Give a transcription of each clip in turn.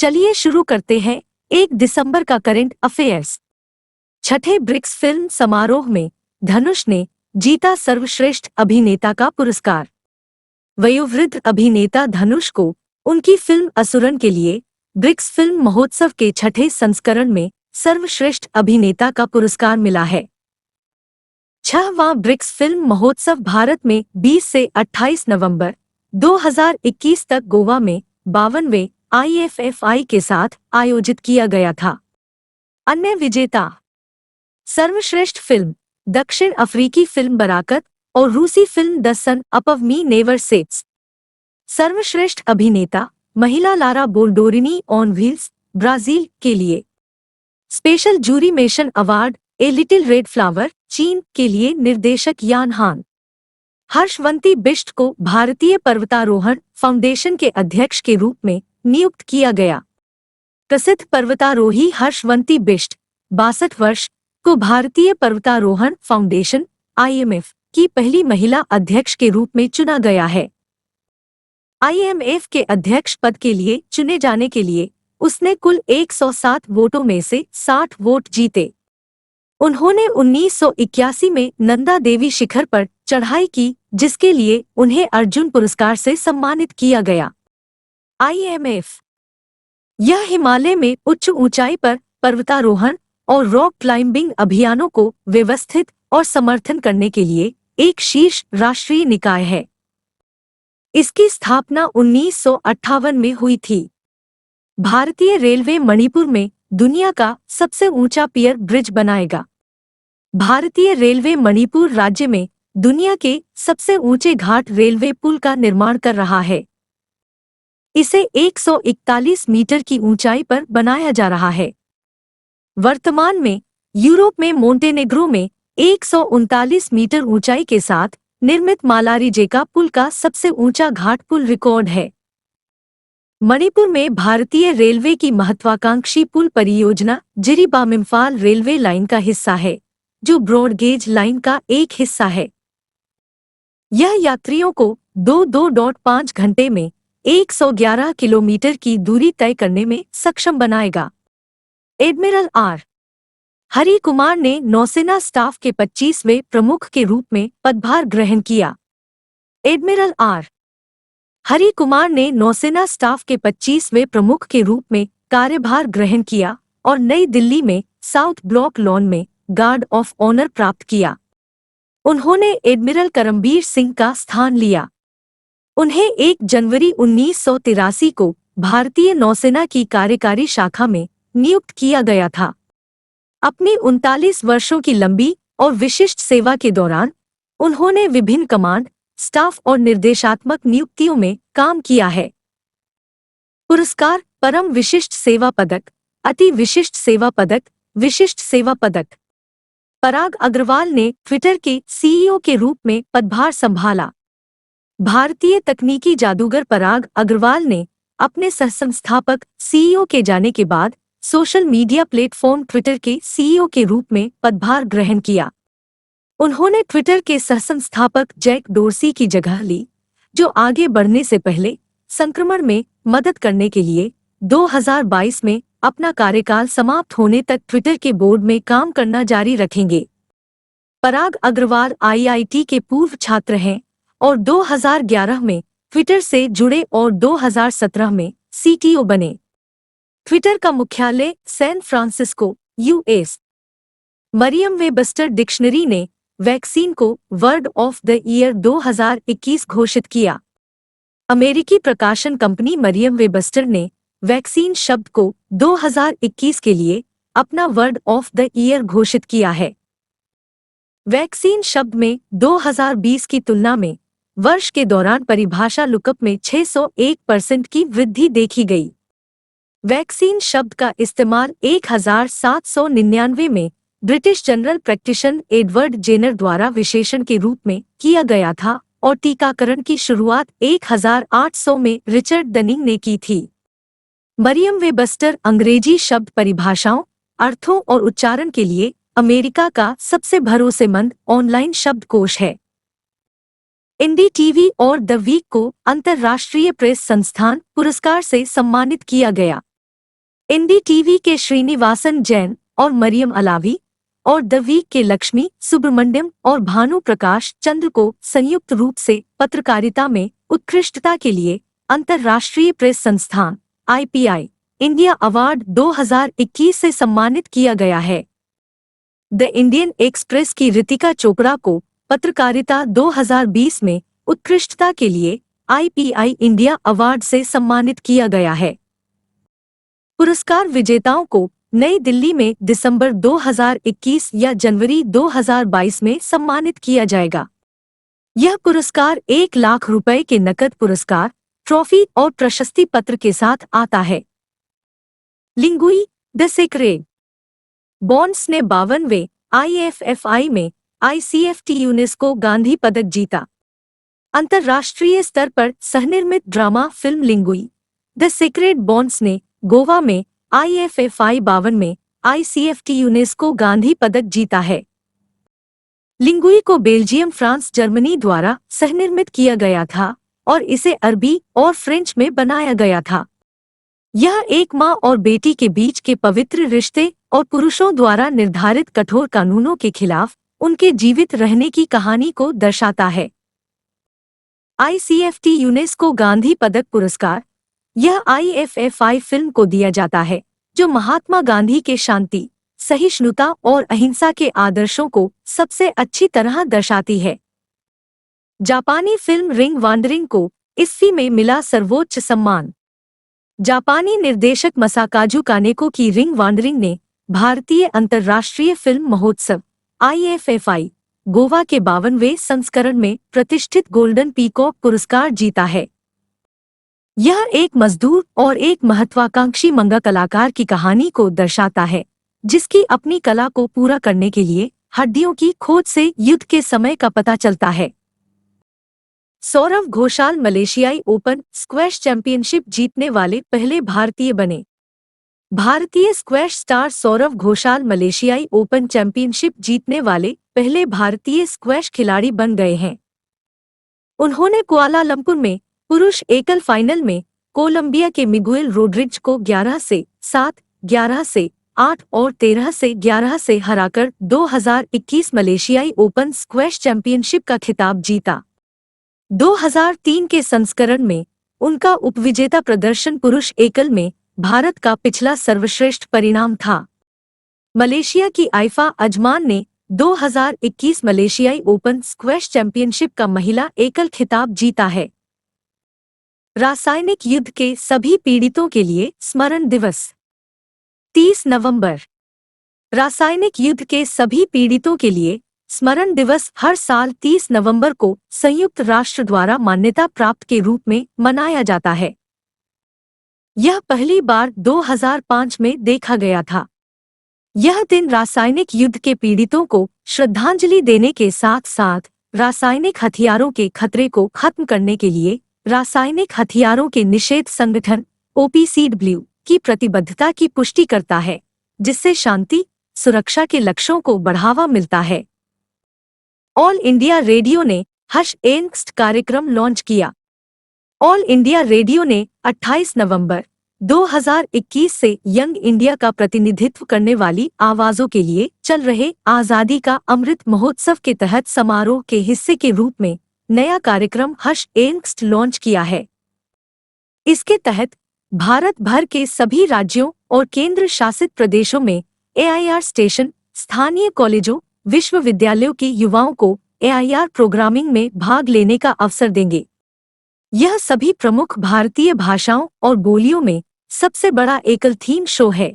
चलिए शुरू करते हैं 1 दिसंबर का करंट अफेयर्स। छठे ब्रिक्स फिल्म समारोह में धनुष ने जीता सर्वश्रेष्ठ अभिनेता का पुरस्कार। वयोवृद्ध अभिनेता धनुष को उनकी फिल्म असुरन के लिए ब्रिक्स फिल्म महोत्सव के छठे संस्करण में सर्वश्रेष्ठ अभिनेता का पुरस्कार मिला है। 6वां ब्रिक्स फिल्म महोत्सव भारत में 20 से 28 नवंबर 2021 तक गोवा में 52वें IFFI के साथ आयोजित किया गया था। अन्य विजेता सर्वश्रेष्ठ फिल्म दक्षिण अफ्रीकी फिल्म बराकत और रूसी film the sun up me never sets. सर्वश्रेष्ठ अभिनेता महिला Lara Boldorini on wheels Brazil के लिए। Special jury mention award a little red flower चीन के लिए निर्देशक यान हान। हर्षवंती बिष्ट को भारतीय पर्वतारोहण फाउंडेशन के अध्यक्ष के रूप में नियुक्त किया गया। प्रसिद्ध पर्वतारोही हर्षवंती बिष्ट 62 वर्ष को भारतीय पर्वतारोहण फाउंडेशन IMF की पहली महिला अध्यक्ष के रूप में चुना गया है। IMF के अध्यक्ष पद के लिए चुने जाने के लिए उसने कुल 107 वोटों में से 60 वोट जीते। उन्होंने 1981 में नंदा देवी शिखर पर चढ़ाई की, जिसके लिए उन्हें अर्जुन पुरस्कार से सम्मानित किया गया। IMF यह हिमालय में उच्च ऊंचाई पर पर्वतारोहण और रॉक क्लाइंबिंग अभियानों को व्यवस्थित और समर्थन करने के लिए एक शीर्ष राष्ट्रीय निकाय है। इसकी स्थापना 1958 में हुई थी। भारतीय रेलवे मणिपुर में दुनिया का सबसे ऊंचा पियर ब्रिज बनाएगा। भारतीय रेलवे मणिपुर राज्य में दुनिया के सबसे ऊंचे घाट रेलवे पुल का निर्माण कर रहा है। इसे 141 मीटर की ऊंचाई पर बनाया जा रहा है। वर्तमान में यूरोप में मोंटेनेग्रो में 139 मीटर ऊंचाई के साथ निर्मित मालारीजेका पुल का सबसे ऊंचा घाट पुल रिकॉर्ड है। मणिपुर में भारतीय रेलवे की महत्वाकांक्षी पुल परियोजना जिरीबाम इम्फाल रेलवे लाइन का हिस्सा है, जो ब्रॉडगेज लाइन का एक हिस्सा है। यह यात्रियों को 2.5 घंटे में 111 किलोमीटर की दूरी तय करने में सक्षम बनाएगा। एडमिरल आर हरि कुमार ने नौसेना स्टाफ के 25वें प्रमुख के रूप में पदभार ग्रहण किया। एडमिरल आर हरि कुमार ने नौसेना स्टाफ के 25वें प्रमुख के रूप में कार्यभार ग्रहण किया और नई दिल्ली में साउथ ब्लॉक लॉन में गार्ड ऑफ ऑनर प्राप्त किया। उन्होंने एडमिरल करमबीर सिंह का स्थान लिया। उन्हें 1 जनवरी 1983 को भारतीय नौसेना की कार्यकारी शाखा में नियुक्त किया गया था। अपनी 39 वर्षों की लंबी और विशिष्ट सेवा के दौरान उन्होंने विभिन्न कमांड, स्टाफ और निर्देशात्मक नियुक्तियों में काम किया है। पुरस्कार परम विशिष्ट सेवा पदक, अति विशिष्ट सेवा पदक, विशिष्ट सेवा पदक। पराग अग्रवाल ने ट्विटर के CEO के रूप में पदभार संभाला। भारतीय तकनीकी जादूगर पराग अग्रवाल ने अपने सहसंस्थापक CEO के जाने के बाद सोशल मीडिया प्लेटफॉर्म ट्विटर के CEO के रूप में पदभार ग्रहण किया। उन्होंने ट्विटर के सहसंस्थापक जैक डोर्सी की जगह ली, जो आगे बढ़ने से पहले संक्रमण में मदद करने के लिए 2022 में अपना कार्यकाल समाप्त होने तक ट्विटर के बोर्ड में काम करना जारी रखेंगे। पराग अग्रवाल IIT के पूर्व छात्र हैं और 2011 में ट्विटर से जुड़े और 2017 में CTO बने। ट्विटर का मुख्यालय San Francisco, US। Merriam Webster dictionary ने वैक्सीन को वर्ड ऑफ द ईयर 2021 घोषित किया। अमेरिकी प्रकाशन कंपनी मरियम वेबस्टर ने वैक्सीन शब्द को 2021 के लिए अपना वर्ड ऑफ द ईयर घोषित किया है। वैक्सीन शब्द में 2020 की तुलना में वर्ष के दौरान परिभाषा लुकअप में 601% की वृद्धि देखी गई। वैक्सीन शब्द का इस्तेमाल 1799 में British general practitioner Edward Jenner द्वारा विशेषण के रूप में किया गया था और टीकाकरण की शुरुआत 1800 में रिचर्ड डनिंग ने की थी। मरियम वेबस्टर अंग्रेजी शब्द परिभाषाओं, अर्थों और उच्चारण के लिए अमेरिका का सबसे भरोसेमंद ऑनलाइन शब्दकोश है। इंडी टीवी और द वीक को अंतर्राष्ट्रीय प्रेस संस्थान पुरस्कार से सम्मानित किया गया। इंडी टीवी के श्रीनिवासन जैन और मरियम अलावी और द वीक के लक्ष्मी सुब्रमण्यम और भानु प्रकाश चंद्र को संयुक्त रूप से पत्रकारिता में उत्कृष्टता के लिए अंतर्राष्ट्रीय प्रेस संस्थान IPI इंडिया अवार्ड 2021 से सम्मानित किया गया है। द इंडियन एक्सप्रेस की रितिका चोपड़ा को पत्रकारिता 2020 में उत्कृष्टता के लिए IPI इंडिया अवार्ड से सम्मानित किया गया है। पुरस्कार विजेताओं को नई दिल्ली में दिसंबर 2021 या जनवरी 2022 में सम्मानित किया जाएगा। यह पुरस्कार 1 लाख रुपए के नकद पुरस्कार, ट्रॉफी और प्रशस्ति पत्र के साथ आता है। लिंगुई द सेक्रेड बॉन्ड्स ने 52वें IFFI में ICFT यूनेस्को गांधी पदक जीता। अंतर्राष्ट्रीय स्तर पर सहनिर्मित drama film Lingui the sacred bonds ने गोवा में IFFI 52 में ICFT यूनेस्को गांधी पदक जीता है। लिंगुई को बेल्जियम, फ्रांस, जर्मनी द्वारा सहनिर्मित किया गया था और इसे अरबी और फ्रेंच में बनाया गया था। यह एक माँ और बेटी के बीच के पवित्र रिश्ते और पुरुषों द्वारा निर्धारित कठोर कानूनों के खिलाफ उनके जीवित रहने की कहानी को दर्शाता है। ICFT यूनेस्को गांधी पदक पुरस्कार यह IFFI फिल्म को दिया जाता है जो महात्मा गांधी के शांति, सहिष्णुता और अहिंसा के आदर्शों को सबसे अच्छी तरह दर्शाती है। जापानी फिल्म रिंग वांडरिंग को IFFI में मिला सर्वोच्च सम्मान। जापानी निर्देशक मसाकाजु कानेको की रिंग वांडरिंग ने भारतीय अंतर्राष्ट्रीय फिल्म महोत्सव IFFI गोवा के 52वें संस्करण में प्रतिष्ठित गोल्डन पीकॉक पुरस्कार जीता है। यह एक मजदूर और एक महत्वाकांक्षी मंगा कलाकार की कहानी को दर्शाता है जिसकी अपनी कला को पूरा करने के लिए हड्डियों की खोज से युद्ध के समय का पता चलता है। सौरव घोषाल मलेशियाई ओपन स्क्वैश चैंपियनशिप जीतने वाले पहले भारतीय बने। भारतीय स्क्वैश स्टार सौरव घोषाल मलेशियाई ओपन चैंपियनशिप जीतने वाले पहले भारतीय स्क्वैश खिलाड़ी बन गए हैं। उन्होंने कुआलालंपुर में पुरुष एकल फाइनल में कोलंबिया के मिगुएल रोड्रिग्ज को 11 से 7, 11 से 8 और 13 से 11 से हराकर 2021 मलेशियाई ओपन स्क्वैश चैंपियनशिप का खिताब जीता। 2003 के संस्करण में उनका उपविजेता प्रदर्शन पुरुष एकल में भारत का पिछला सर्वश्रेष्ठ परिणाम था। मलेशिया की आइफा अजमान ने 2021 मलेशियाई ओपन स्क्वैश चैंपियनशिप का महिला एकल खिताब जीता है। रासायनिक युद्ध के सभी पीड़ितों के लिए स्मरण दिवस 30 नवंबर। रासायनिक युद्ध के सभी पीड़ितों के लिए स्मरण दिवस हर साल 30 नवंबर को संयुक्त राष्ट्र द्वारा मान्यता प्राप्त के रूप में मनाया जाता है। यह पहली बार 2005 में देखा गया था। यह दिन रासायनिक युद्ध के पीड़ितों को श्रद्धांजलि देने के साथ साथ रासायनिक हथियारों के खतरे को खत्म करने के लिए रासायनिक हथियारों के निषेध संगठन OPCW की प्रतिबद्धता की पुष्टि करता है, जिससे शांति, सुरक्षा के लक्ष्यों को बढ़ावा मिलता है। ऑल इंडिया रेडियो ने हश एंगस्ट कार्यक्रम लॉन्च किया। ऑल इंडिया रेडियो ने 28 नवंबर 2021 से यंग इंडिया का प्रतिनिधित्व करने वाली आवाजों के लिए चल रहे आजादी का अमृत महोत्सव के तहत समारोह के हिस्से के रूप में नया कार्यक्रम हश एंगस्ट लॉन्च किया है। इसके तहत भारत भर के सभी राज्यों और केंद्र शासित प्रदेशों में AIR स्टेशन स्थानीय कॉलेजों, विश्वविद्यालयों के युवाओं को AIR प्रोग्रामिंग में भाग लेने का अवसर देंगे। यह सभी प्रमुख भारतीय भाषाओं और बोलियों में सबसे बड़ा एकल थीम शो है।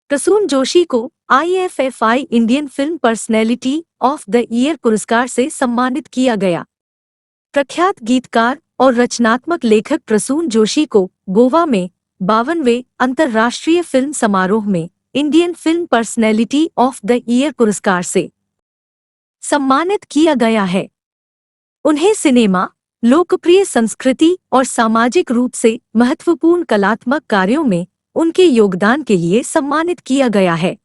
प्रसून जोशी को IFFI Indian film personality of the year पुरस्कार से सम्मानित किया गया। प्रख्यात गीतकार और रचनात्मक लेखक प्रसून जोशी को गोवा में 52वें अंतर्राष्ट्रीय फिल्म समारोह में Indian film personality of the year पुरस्कार से सम्मानित किया गया है। उन्हें सिनेमा, लोकप्रिय संस्कृति और सामाजिक रूप से महत्वपूर्ण कलात्मक कार्यों में उनके योगदान के लिए सम्मानित किया गया है।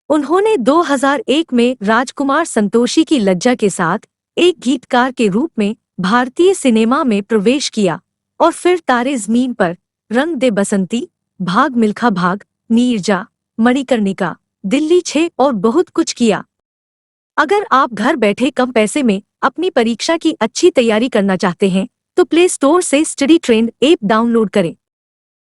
उन्होंने 2001 में राजकुमार संतोषी की लज्जा के साथ एक गीतकार के रूप में भारतीय सिनेमा में प्रवेश किया और फिर तारे ज़मीन पर, रंग दे बसंती, भाग मिल्खा भाग, नीरजा, मणिकर्णिका, दिल्ली 6 और बहुत कुछ किया। अगर आप घर बैठे कम पैसे में अपनी परीक्षा की अच्छी तैयारी करना चाहते हैं तो प्ले स्टोर से स्टडी ट्रेंड ऐप डाउनलोड करें।